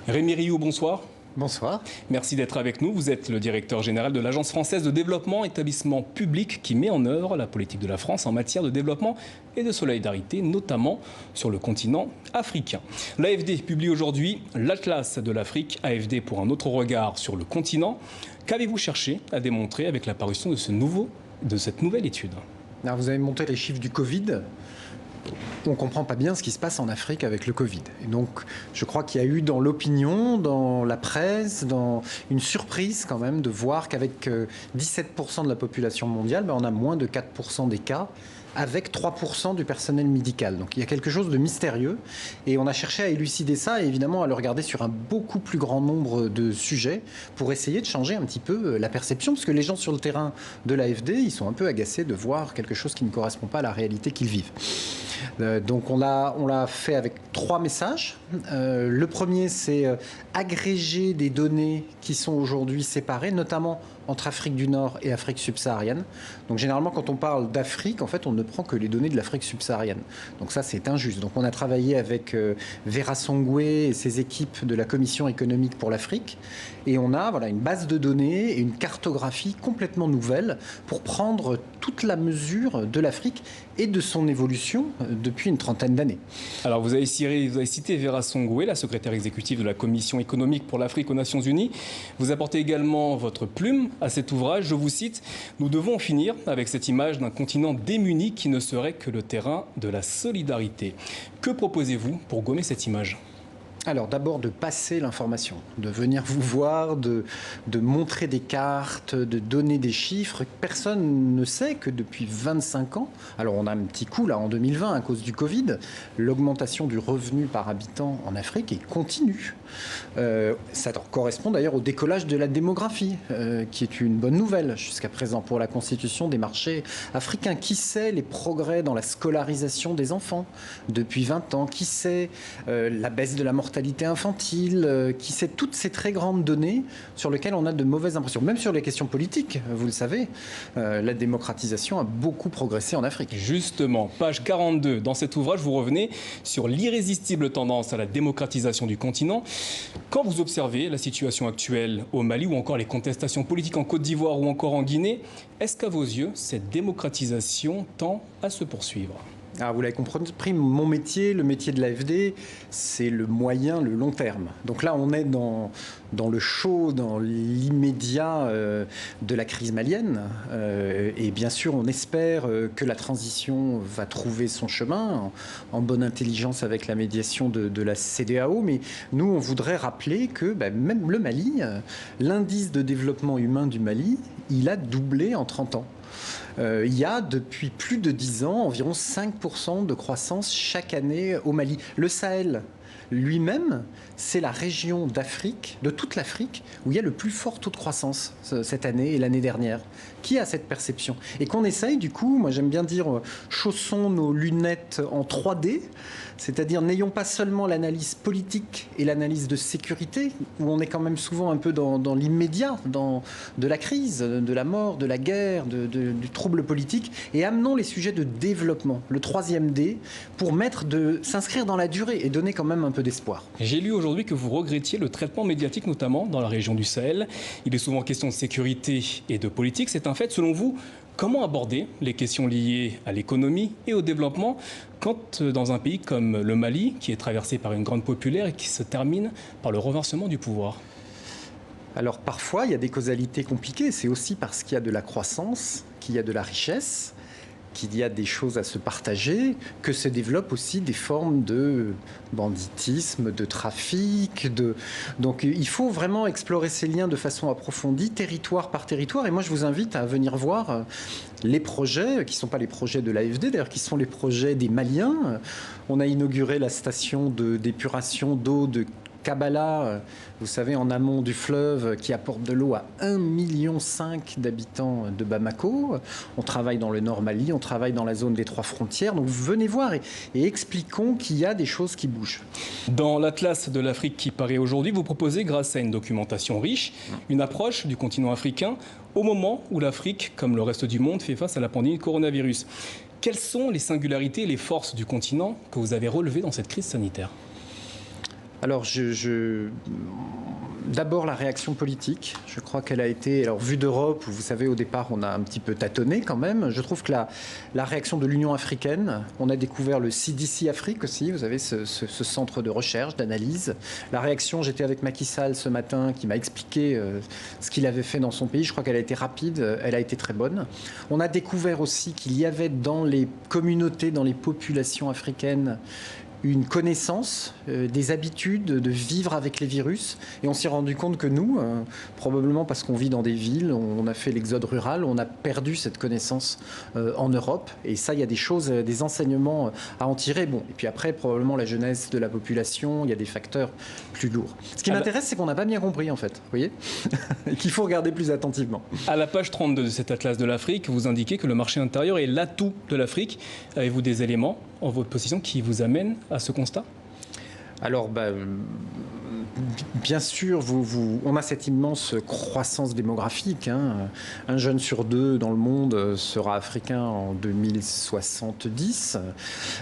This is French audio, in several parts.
Rémi Rioux, bonsoir. Bonsoir. Merci d'être avec nous. Vous êtes le directeur général de l'Agence française de développement, établissement public qui met en œuvre la politique de la France en matière de développement et de solidarité, notamment sur le continent africain. L'AFD publie aujourd'hui l'Atlas de l'Afrique, AFD pour un autre regard sur le continent. Qu'avez-vous cherché à démontrer avec l'apparition de cette nouvelle étude? Alors vous avez monté les chiffres du Covid. On ne comprend pas bien ce qui se passe en Afrique avec le Covid. Et donc, je crois qu'il y a eu dans l'opinion, dans la presse, une surprise quand même de voir qu'avec 17% de la population mondiale, on a moins de 4% des cas, avec 3% du personnel médical. Donc il y a quelque chose de mystérieux et on a cherché à élucider ça et évidemment à le regarder sur un beaucoup plus grand nombre de sujets pour essayer de changer un petit peu la perception, parce que les gens sur le terrain de l'AFD, ils sont un peu agacés de voir quelque chose qui ne correspond pas à la réalité qu'ils vivent. Donc on l'a fait avec 3 messages. Le premier, c'est agréger des données qui sont aujourd'hui séparées, notamment entre Afrique du Nord et Afrique subsaharienne. Donc généralement, quand on parle d'Afrique, en fait, on ne prend que les données de l'Afrique subsaharienne. Donc ça, c'est injuste. Donc on a travaillé avec Vera Songwe et ses équipes de la Commission économique pour l'Afrique. Et on a une base de données et une cartographie complètement nouvelle pour prendre toute la mesure de l'Afrique et de son évolution depuis une trentaine d'années. Alors vous avez cité Vera Songwe, la secrétaire exécutive de la Commission économique pour l'Afrique aux Nations Unies. Vous apportez également votre plume à cet ouvrage. Je vous cite: « Nous devons en finir avec cette image d'un continent démuni qui ne serait que le terrain de la solidarité. » Que proposez-vous pour gommer cette image ? Alors d'abord de passer l'information, de venir vous voir, de montrer des cartes, de donner des chiffres. Personne ne sait que depuis 25 ans, alors on a un petit coup là en 2020 à cause du Covid, l'augmentation du revenu par habitant en Afrique est continue. Ça correspond d'ailleurs au décollage de la démographie, qui est une bonne nouvelle jusqu'à présent pour la constitution des marchés africains. Qui sait les progrès dans la scolarisation des enfants depuis 20 ans? Qui sait la baisse de la mortalité infantile, qui sait toutes ces très grandes données sur lesquelles on a de mauvaises impressions. Même sur les questions politiques, vous le savez, la démocratisation a beaucoup progressé en Afrique. Justement, page 42, dans cet ouvrage, vous revenez sur l'irrésistible tendance à la démocratisation du continent. Quand vous observez la situation actuelle au Mali ou encore les contestations politiques en Côte d'Ivoire ou encore en Guinée, est-ce qu'à vos yeux, cette démocratisation tend à se poursuivre ? Alors vous l'avez compris, mon métier, le métier de l'AFD, c'est le moyen, le long terme. Donc là, on est dans le chaud, dans l'immédiat de la crise malienne. Et bien sûr, on espère que la transition va trouver son chemin en bonne intelligence avec la médiation de la CEDEAO. Mais nous, on voudrait rappeler que même le Mali, l'indice de développement humain du Mali, il a doublé en 30 ans. Il y a depuis plus de 10 ans environ 5% de croissance chaque année au Mali. Le Sahel lui-même, c'est la région d'Afrique, de toute l'Afrique, où il y a le plus fort taux de croissance cette année et l'année dernière. Qui a cette perception? Et qu'on essaye, du coup, moi j'aime bien dire, chaussons nos lunettes en 3D, c'est-à-dire n'ayons pas seulement l'analyse politique et l'analyse de sécurité, où on est quand même souvent un peu dans l'immédiat, de la crise, de la mort, de la guerre, du trouble politique, et amenons les sujets de développement, le 3e D, pour s'inscrire dans la durée et donner quand même un peu d'espoir. J'ai lu aujourd'hui que vous regrettiez le traitement médiatique, notamment dans la région du Sahel. Il est souvent question de sécurité et de politique, c'est un fait. Selon vous, comment aborder les questions liées à l'économie et au développement quand dans un pays comme le Mali, qui est traversé par une grande populaire et qui se termine par le renversement du pouvoir? Alors parfois, il y a des causalités compliquées. C'est aussi parce qu'il y a de la croissance, qu'il y a de la richesse, qu'il y a des choses à se partager, que se développent aussi des formes de banditisme, de trafic. Donc il faut vraiment explorer ces liens de façon approfondie, territoire par territoire. Et moi, je vous invite à venir voir les projets, qui ne sont pas les projets de l'AFD, d'ailleurs, qui sont les projets des Maliens. On a inauguré la station d'épuration d'eau de Kabala, vous savez, en amont du fleuve, qui apporte de l'eau à 1,5 million d'habitants de Bamako. On travaille dans le Nord Mali, on travaille dans la zone des 3 frontières. Donc venez voir et expliquons qu'il y a des choses qui bougent. Dans l'Atlas de l'Afrique qui paraît aujourd'hui, vous proposez, grâce à une documentation riche, une approche du continent africain au moment où l'Afrique, comme le reste du monde, fait face à la pandémie de coronavirus. Quelles sont les singularités et les forces du continent que vous avez relevées dans cette crise sanitaire ? Alors, d'abord, la réaction politique. Je crois qu'elle a été, alors vue d'Europe, où vous savez, au départ, on a un petit peu tâtonné quand même. Je trouve que la réaction de l'Union africaine, on a découvert le CDC Afrique aussi, vous avez ce centre de recherche, d'analyse. La réaction, j'étais avec Macky Sall ce matin, qui m'a expliqué ce qu'il avait fait dans son pays. Je crois qu'elle a été rapide, elle a été très bonne. On a découvert aussi qu'il y avait dans les communautés, dans les populations africaines, une connaissance des habitudes de vivre avec les virus. Et on s'est rendu compte que nous, probablement parce qu'on vit dans des villes, on a fait l'exode rural, on a perdu cette connaissance en Europe. Et ça, il y a des choses, des enseignements à en tirer. Bon, et puis après, probablement la jeunesse de la population, il y a des facteurs plus lourds. Ce qui m'intéresse, c'est qu'on n'a pas bien compris, en fait. Vous voyez, et qu'il faut regarder plus attentivement. À la page 32 de cet atlas de l'Afrique, vous indiquez que le marché intérieur est l'atout de l'Afrique. Avez-vous des éléments en votre position qui vous amènent à ce constat? Alors, bien sûr, on a cette immense croissance démographique. Un jeune sur deux dans le monde sera africain en 2070.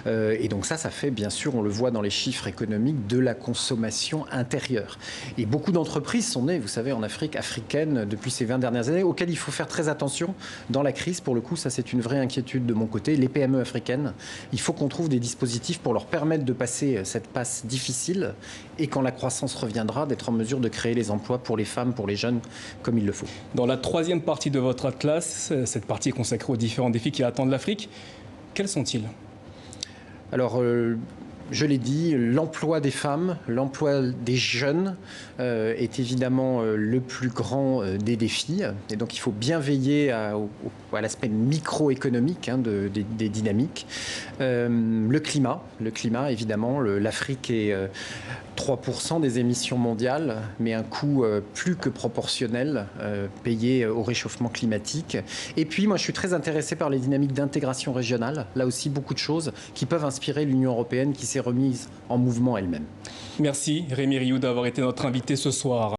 Et donc ça fait, bien sûr, on le voit dans les chiffres économiques, de la consommation intérieure. Et beaucoup d'entreprises sont nées, vous savez, en Afrique, africaines, depuis ces 20 dernières années, auxquelles il faut faire très attention dans la crise. Pour le coup, ça, c'est une vraie inquiétude de mon côté. Les PME africaines, il faut qu'on trouve des dispositifs pour leur permettre de passer cette passe difficile et quand la croissance reviendra, d'être en mesure de créer les emplois pour les femmes, pour les jeunes, comme il le faut. Dans la troisième partie de votre atlas, cette partie est consacrée aux différents défis qui attendent l'Afrique. Quels sont-ils? Alors, je l'ai dit, l'emploi des femmes, l'emploi des jeunes est évidemment le plus grand des défis. Et donc, il faut bien veiller à l'aspect microéconomique des dynamiques. Le climat, évidemment. L'Afrique est 3% des émissions mondiales, mais un coût plus que proportionnel payé au réchauffement climatique. Et puis, moi, je suis très intéressé par les dynamiques d'intégration régionale. Là aussi, beaucoup de choses qui peuvent inspirer l'Union européenne qui s'est remise en mouvement elle-même. Merci Rémi Rioux d'avoir été notre invité ce soir.